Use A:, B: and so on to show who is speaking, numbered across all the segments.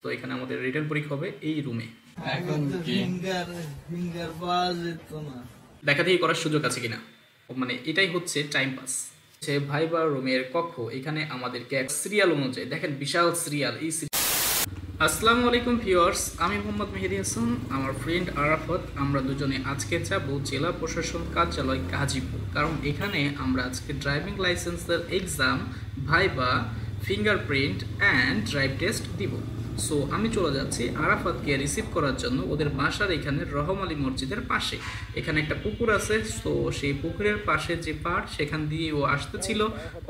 A: তো এখানে আমাদের রিটার্ন পরীক্ষা হবে এই রুমে।
B: এখন ফিঙ্গার পাওয়া যেত না,
A: দেখা দেখি করার সুযোগ আছে কিনা, মানে এটাই হচ্ছে টাইম পাস। সে ভাইবা রুমের কক্ষ, এখানে আমাদেরকে এক সিরিয়াল অনুযায়ী দেখেন, বিশাল সিরিয়াল। এই আসসালামু আলাইকুম ভিউয়ার্স, আমি মোহাম্মদ মেহেদি হাসান, আমার ফ্রেন্ড আরাফাত, আমরা দুজনে আজকে যাব জেলা প্রশাসন কার্যালয় গাজীপুর, কারণ এখানে আমরা আজকে ড্রাইভিং লাইসেন্সের exam, viva, fingerprint and drive test দিব। সো আমি চলে যাচ্ছি আরাফাতকে রিসিভ করার জন্য ওদের বাসার এখানে রহম আলী মসজিদের পাশে। এখানে একটা পুকুর আছে, সো সেই পুকুরের পাশে যে পাড়, সেখান দিয়ে ও আসতেছিল।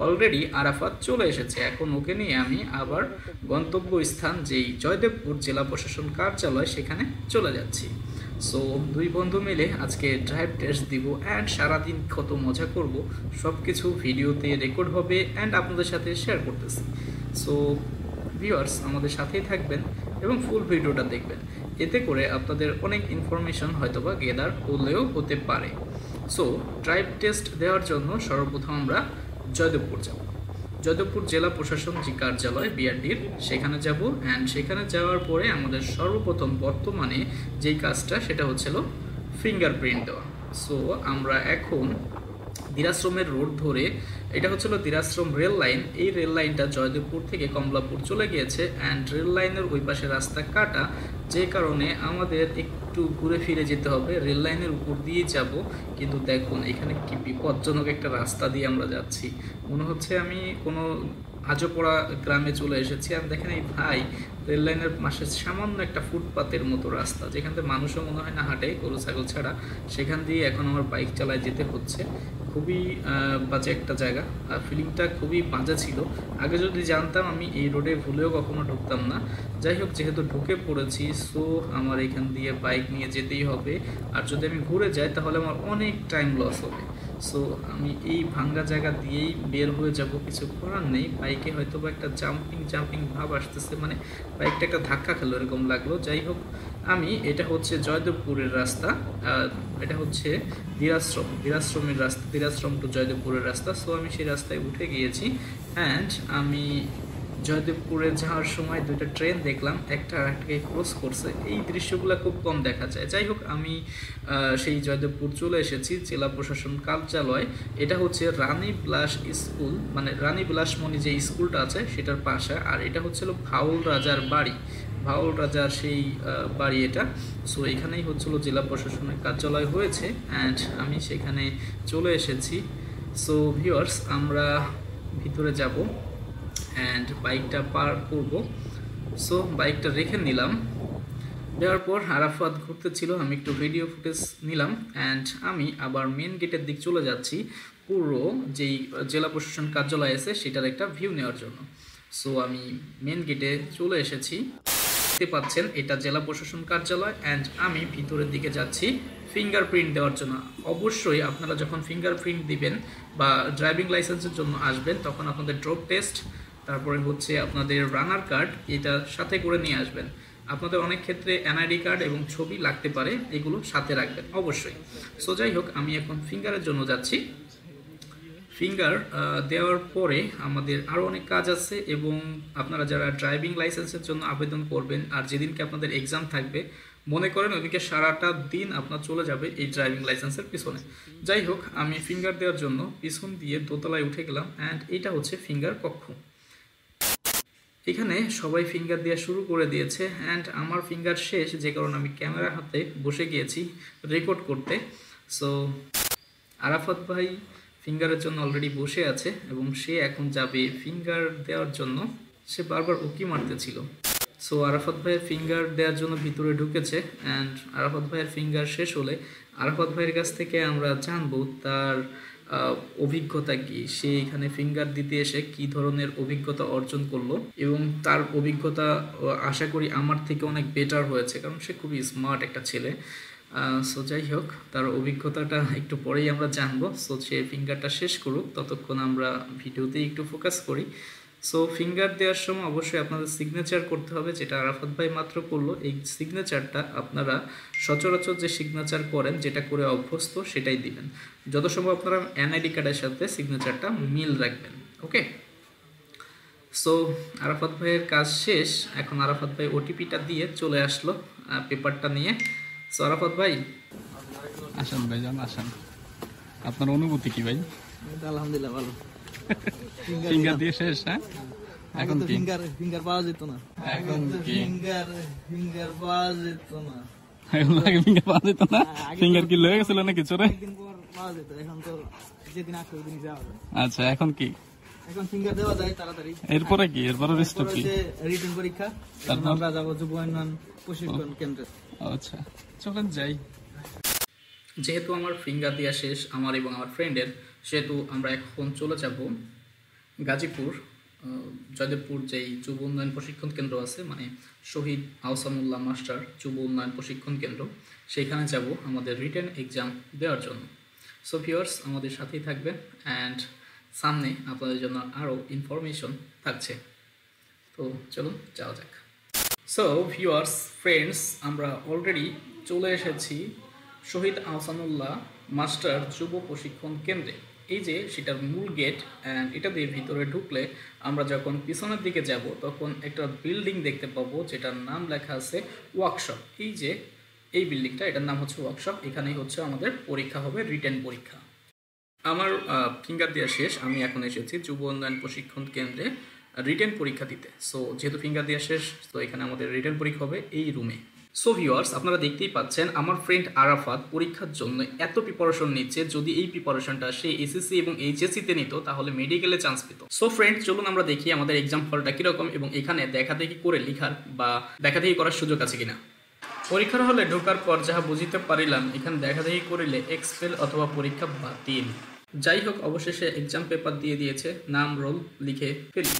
A: অলরেডি আরাফাত চলে এসেছে, এখন ওকে নিয়ে আমি আবার গন্তব্য স্থান যেই জয়দেবপুর জেলা প্রশাসন কার্যালয় সেখানে চলে যাচ্ছি। সো দুই বন্ধু মিলে আজকে ড্রাইভ টেস্ট দিব অ্যান্ড সারাদিন কত মজা করব সব কিছু ভিডিওতে রেকর্ড হবে অ্যান্ড আপনাদের সাথে শেয়ার করতেছি। সো ভিউয়ার্স আমাদের সাথেই থাকবেন এবং ফুল ভিডিওটা দেখবেন, এতে করে আপনাদের অনেক ইনফরমেশন হয়তোবা গেদার হলেও হতে পারে। সো ড্রাইভ টেস্ট দেওয়ার জন্য সর্বপ্রথম আমরা জয়দেবপুর যাব। জয়দেবপুর জেলা প্রশাসন যে কার্যালয় বিআরটির, সেখানে যাব অ্যান্ড সেখানে যাওয়ার পরে আমাদের সর্বপ্রথম বর্তমানে যেই কাজটা সেটা হচ্ছিল ফিঙ্গারপ্রিন্ট দেওয়া। সো আমরা এখন দিরাশ্রমের রোড ধরে, এটা হচ্ছিল দিরাশ্রম রেল লাইন, এই রেল লাইনটা জয়দেবপুর থেকে কমলাপুর চলে গিয়েছে অ্যান্ড রেল লাইনের ওই পাশে রাস্তা কাটা, যে কারণে আমাদের একটু ঘুরে ফিরে যেতে হবে, রেল লাইনের উপর দিয়ে যাব। কিন্তু দেখুন এখানে কি বিপজ্জনক একটা রাস্তা দিয়ে আমরা যাচ্ছি, মনে হচ্ছে আমি কোনো আজপড়া গ্রামে চলে এসেছি। আর দেখেন এই ভাই, রেল লাইনের পাশে সামান্য একটা ফুটপাতের মতো রাস্তা, যেখান থেকে মানুষও মনে হয় না হাঁটে, গরু ছাগল ছাড়া, সেখান দিয়ে এখন আমার বাইক চালায় যেতে হচ্ছে। খুবই বাজে একটা জায়গা, আর ফিলিংটা খুবই বাজে ছিল। আগে যদি জানতাম আমি এই রোডে ভুলেও কখনো ঢুকতাম না। যাই হোক, যেহেতু ঢুকে পড়েছি, সো আমার এখান দিয়ে বাইক নিয়ে যেতেই হবে। আর যদি আমি ঘুরে যাই তাহলে আমার অনেক টাইম লস হবে। সো আমি এই ভাঙ্গা জায়গা দিয়েই বের হয়ে যাব, কিছু করার নেই। বাইকে হয়তো বা একটা জাম্পিং ভাব আসতেছে, মানে বাইকটা একটা ধাক্কা খেলো এরকম লাগলো। যাই হোক, আমি, এটা হচ্ছে জয়দেবপুরের রাস্তা, এটা হচ্ছে দিরাশ্রমের রাস্তা, দিরাশ্রম টু জয়দেবপুরের রাস্তা। সো আমি সেই রাস্তায় উঠে গিয়েছি অ্যান্ড আমি জয়দেবপুরে যাওয়ার সময় দুইটা ট্রেন দেখলাম, একটা আর একটাকে ক্রস করছে। এই দৃশ্যগুলো খুব কম দেখা যায়। যাই হোক, আমি সেই জয়দেবপুর চলে এসেছি জেলা প্রশাসন কার্যালয়। এটা হচ্ছে রানী বিলাস স্কুল, মানে রানী বিলাসমণি যে স্কুলটা আছে সেটার পাশে। আর এটা হচ্ছিল ভাউল রাজার বাড়ি, ভাউল রাজার সেই বাড়ি এটা। সো এখানেই হচ্ছিল জেলা প্রশাসনের কার্যালয় হয়েছে অ্যান্ড আমি সেখানে চলে এসেছি। সো ভিউয়ার্স আমরা ভিতরে যাব অ্যান্ড বাইকটা পার করব। সো বাইকটা রেখে নিলাম, দেওয়ার পর আরাফাত ঘুরতে ছিল, আমি একটু ভিডিও ফুটেজ নিলাম অ্যান্ড আমি আবার মেন গেটের দিক চলে যাচ্ছি, পুরো যেই জেলা প্রশাসন কার্যালয় আছে সেটার একটা ভিউ নেওয়ার জন্য। সো আমি মেন গেটে চলে এসেছি, দেখতে পাচ্ছেন এটা জেলা প্রশাসন কার্যালয় অ্যান্ড আমি ভিতরের দিকে যাচ্ছি ফিঙ্গারপ্রিন্ট দেওয়ার জন্য। অবশ্যই আপনারা যখন ফিঙ্গারপ্রিন্ট দিবেন বা ড্রাইভিং লাইসেন্সের জন্য আসবেন, তখন আপনাদের ড্রপ টেস্ট, তারপরে হচ্ছে আপনাদের রানার কার্ড, এটা সাথে করে নিয়ে আসবেন। আপনাদের অনেক ক্ষেত্রে এনআইডি কার্ড এবং ছবি লাগতে পারে, এগুলো সাথে রাখবেন অবশ্যই। সো যাই হোক, আমি এখন ফিঙ্গারের জন্য যাচ্ছি। ফিঙ্গার দেওয়ার পরে আমাদের আরও অনেক কাজ আছে, এবং আপনারা যারা ড্রাইভিং লাইসেন্সের জন্য আবেদন করবেন আর যেদিনকে আপনাদের এক্সাম থাকবে, মনে করেন ওইদিকে সারাটা দিন আপনার চলে যাবে এই ড্রাইভিং লাইসেন্সের পিছনে। যাই হোক, আমি ফিঙ্গার দেওয়ার জন্য পিছন দিয়ে দোতলায় উঠে গেলাম অ্যান্ড এটা হচ্ছে ফিঙ্গার কক্ষ। এখানে সবাই ফিঙ্গার দেওয়া শুরু করে দিয়েছে অ্যান্ড আমার ফিঙ্গার শেষ, যে কারণে আমি ক্যামেরার হাতে বসে গিয়েছি রেকর্ড করতে। সো আরাফাত ভাই ফিঙ্গারের জন্য অলরেডি বসে আছে এবং সে এখন যাবে ফিঙ্গার দেওয়ার জন্য, সে বারবার উকি মারতেছিল। সো আরাফাত ভাইয়ের ফিঙ্গার দেওয়ার জন্য ভিতরে ঢুকেছে অ্যান্ড আরাফাত ভাইয়ের ফিঙ্গার শেষ হলে আরাফাত ভাইয়ের কাছ থেকে আমরা জানবো তার অভিজ্ঞতা কি, সে এখানে ফিঙ্গার দিতে এসে কি ধরনের অভিজ্ঞতা অর্জন করলো, এবং তার অভিজ্ঞতা আশা করি আমার থেকে অনেক বেটার হয়েছে, কারণ সে খুবই স্মার্ট একটা ছেলে। সো যাই হোক, তার অভিজ্ঞতাটা একটু পরেই আমরা জানবো। সো সে ফিঙ্গারটা শেষ করুক, ততক্ষণ আমরা ভিডিওতেই একটু ফোকাস করি। সো ফিঙ্গার দেওয়ার সময় অবশ্যই আপনাদের সিগনেচার করতে হবে, যেটা আরাফাত ভাই মাত্র করলো। এই সিগনেচারটা আপনারা সচরাচর যে সিগনেচার করেন, যেটা করে অভ্যস্ত, সেটাই দিবেন। যত সম্ভব আপনারা এনআইডি কার্ডের সাথে সিগনেচারটা মিল রাখবেন, ওকে। সো আরাফাত ভাইয়ের কাজ শেষ। এখন আরাফাত ভাই ওটিপিটা দিয়ে চলে আসলো পেপারটা নিয়ে। সো আরাফাত ভাই
C: আসেন ভাইজান আসেন, আপনার অনুভূতি কি ভাই?
B: আলহামদুলিল্লাহ ভালো।
C: ফিঙ্গার দিয়ে শেষ? হ্যাঁ, এখন কি
B: ফিঙ্গার পাওয়া যেত না,
C: এখন কি
B: ফিঙ্গার পাওয়া যেত না,
C: এখন আগে ফিঙ্গার পাওয়া যেত না? ফিঙ্গার কি লয়ে গেছিল নাকি চোরে?
B: একদিন পর পাওয়া যেত, এখন তো যেদিন আসে ওই দিন যাওয়া যায়।
C: আচ্ছা, এখন কি?
B: এখন ফিঙ্গার দেওয়া যায় তাড়াতাড়ি।
C: এরপরে কি? এরপরে স্টেপ কি?
B: রিটেন পরীক্ষা,
C: তারপর
B: আমরা যাবো যুব উন্নয়ন প্রশিক্ষণ কেন্দ্রে।
C: আচ্ছা চলেন যাই।
A: যেহেতু আমার ফিঙ্গার দেওয়া শেষ আমার এবং আমার ফ্রেন্ডের, সেহেতু আমরা এখন চলে যাব গাজীপুর জয়দেবপুর যেই যুব উন্নয়ন প্রশিক্ষণ কেন্দ্র আছে, মানে শহীদ আহসানুল্লাহ মাস্টার যুব উন্নয়ন প্রশিক্ষণ কেন্দ্র, সেইখানে যাব আমাদের রিটেন এক্সাম দেওয়ার জন্য। সো ভিউয়ার্স আমাদের সাথেই থাকবেন, অ্যান্ড সামনে আপনাদের জন্য আরও ইনফরমেশন থাকছে। তো চলুন যাওয়া যাক। সো ভিউয়ার্স ফ্রেন্ডস, আমরা অলরেডি চলে এসেছি শহীদ আহসানুল্লাহ মাস্টার যুব প্রশিক্ষণ কেন্দ্রে। এই যে সেটার মূল গেট, অ্যান্ড এটা দিয়ে ভিতরে ঢুকলে আমরা যখন পিছনের দিকে যাব তখন একটা বিল্ডিং দেখতে পাবো যেটার নাম লেখা আছে ওয়ার্কশপ। এই যে এই বিল্ডিংটা, এটার নাম হচ্ছে ওয়ার্কশপ। এখানেই হচ্ছে আমাদের পরীক্ষা হবে, রিটেন পরীক্ষা। আমার ফিঙ্গার দেওয়া শেষ, আমি এখন এসেছি যুব উন্নয়ন প্রশিক্ষণ কেন্দ্রে রিটেন পরীক্ষা দিতে। সো যেহেতু ফিঙ্গার দেওয়া শেষ, তো এখানে আমাদের রিটেন পরীক্ষা হবে এই রুমে। সো ভিউয়ার্স আপনারা দেখতেই পাচ্ছেন আমার ফ্রেন্ড আরাফাত পরীক্ষার জন্য এত প্রিপারেশন নিচ্ছে। যদি এই প্রিপারেশনটা সে এসএসসি এবং এইচএসসিতে নিত তাহলে মেডিকেলে চান্স পেত। সো ফ্রেন্ড চলুন আমরা দেখি আমাদের এক্সাম হলটা কীরকম, এবং এখানে দেখাদেখি করে লিখার বা দেখাদেখি করার সুযোগ আছে কিনা। পরীক্ষার হলে ঢোকার পর যাহা বুঝিতে পারিলাম, এখানে দেখাদেখি করিলে এক্সপেল অথবা পরীক্ষা বাতিল। যাই হোক, অবশেষে এক্সাম পেপার দিয়ে দিয়েছে, নাম রোল লিখে ফেলি।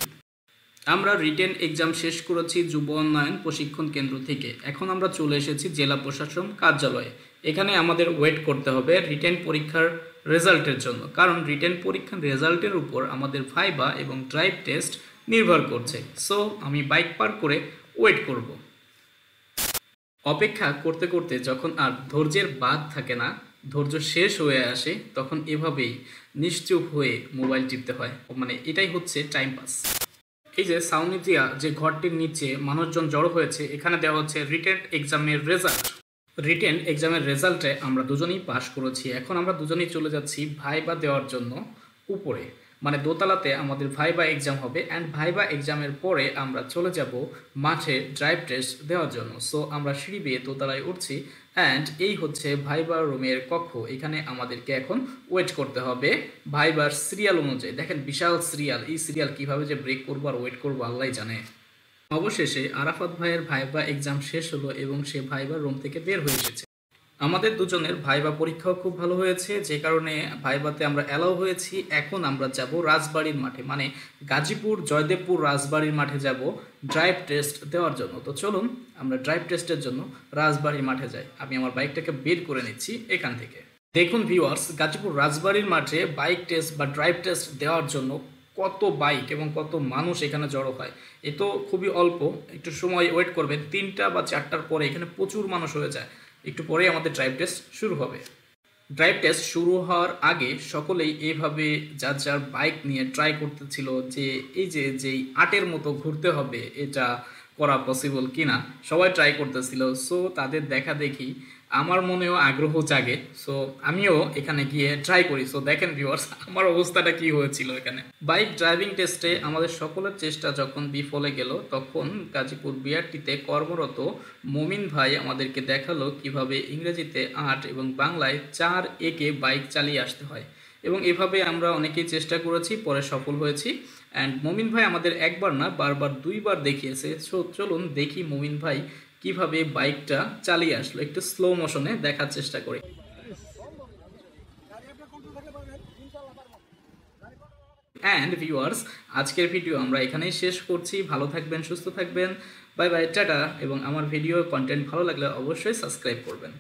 A: আমরা রিটেন এক্সাম শেষ করেছি যুব উন্নয়ন প্রশিক্ষণ কেন্দ্র থেকে। এখন আমরা চলে এসেছি জেলা প্রশাসন কার্যালয়ে। এখানে আমাদের ওয়েট করতে হবে রিটেন পরীক্ষার রেজাল্টের জন্য, কারণ রিটেন পরীক্ষার রেজাল্টের উপর আমাদের ভাইবা এবং ড্রাইভ টেস্ট নির্ভর করছে। সো আমি বাইক পার করে ওয়েট করব। অপেক্ষা করতে করতে যখন আর ধৈর্যের বাদ থাকে না, ধৈর্য শেষ হয়ে আসে, তখন এভাবেই নিশ্চুপ হয়ে মোবাইল টিপতে হয়, মানে এটাই হচ্ছে টাইম পাস। এই যে সাউনিজিয়া যে ঘরটির নিচে মানুষজন জড়ো হয়েছে, এখানে দেওয়া হচ্ছে রিটেন এক্সামের রেজাল্ট। রিটেন এক্সামের রেজাল্টে আমরা দুজনেই পাশ করেছি। এখন আমরা দুজনেই চলে যাচ্ছি ভাইবা দেওয়ার জন্য উপরে, মানে দোতলাতে আমাদের ভাইবা এক্সাম হবে, অ্যান্ড ভাইবা এক্সামের পরে আমরা চলে যাব মাঠে ড্রাইভ টেস্ট দেওয়ার জন্য। সো আমরা সিঁড়ি বেয়ে দোতলায় উঠছি, অ্যান্ড এই হচ্ছে ভাইবার রুমের কক্ষ। এখানে আমাদেরকে এখন ওয়েট করতে হবে ভাইবার সিরিয়াল অনুযায়ী। দেখেন বিশাল সিরিয়াল, এই সিরিয়াল কিভাবে যে ব্রেক করবো আর ওয়েট করবো আল্লাহ জানে। অবশেষে আরাফাত ভাইয়ের ভাইবা এক্সাম শেষ হলো এবং সে ভাইবার রুম থেকে বের হয়ে এসেছে। আমাদের দুজনের ভাইবা পরীক্ষাও খুব ভালো হয়েছে, যে কারণে ভাইবাতে আমরা অ্যালাউ হয়েছি। এখন আমরা যাব রাজবাড়ির মাঠে, মানে গাজীপুর জয়দেবপুর রাজবাড়ির মাঠে যাব ড্রাইভ টেস্ট দেওয়ার জন্য। তো চলুন আমরা ড্রাইভ টেস্টের জন্য রাজবাড়ির মাঠে যাই। আমি আমার বাইকটাকে বের করে নিচ্ছি এখান থেকে। দেখুন ভিউয়ার্স, গাজীপুর রাজবাড়ির মাঠে বাইক টেস্ট বা ড্রাইভ টেস্ট দেওয়ার জন্য কত বাইক এবং কত মানুষ এখানে জড়ো হয়। এ তো খুবই অল্প, একটু সময় ওয়েট করবেন, 3টা বা 4টার পরে এখানে প্রচুর মানুষ হয়ে যায়। একটু পরেই আমাদের ড্রাইভ টেস্ট শুরু হবে। ড্রাইভ টেস্ট শুরু হওয়ার আগে সকলেই এইভাবে যার যার বাইক নিয়ে ট্রাই করতেছিল যে এই যে যেই আটের মতো ঘুরতে হবে এটা করা পসিবল কিনা, সবাই ট্রাই করতেছিল। সো তাদের দেখা দেখি আমার মনেও আগ্রহ জাগে। সো আমিও এখানে গিয়ে ট্রাই করি। সো দেখেন ভিউয়ার্স আমার অবস্থাটা কি হয়েছিল এখানে। বাইক ড্রাইভিং টেস্টে আমাদের সকলের চেষ্টা যখন বিফলে গেল, তখন গাজীপুর বিআরটিতে কর্মরত মমিন ভাই আমাদেরকে দেখালো কিভাবে ইংরেজিতে 8 এবং বাংলায় 4 একে বাইক চালিয়ে আসতে হয়, এবং এভাবে আমরা অনেকেই চেষ্টা করেছি, পরে সফল হয়েছি। অ্যান্ড মমিন ভাই আমাদের একবার না বারবার 2বার দেখিয়েছে। সো চলুন দেখি মমিন ভাই কিভাবে বাইকটা চালিয়ে আসলো, একটু স্লো মোশনে দেখার চেষ্টা করি। অ্যান্ড ভিউয়ার্স আজকের ভিডিও আমরা এখানেই শেষ করছি। ভালো থাকবেন, সুস্থ থাকবেন, বাই বাই, টাটা। এবং আমার ভিডিও কন্টেন্ট ভালো লাগলে অবশ্যই সাবস্ক্রাইব করবেন।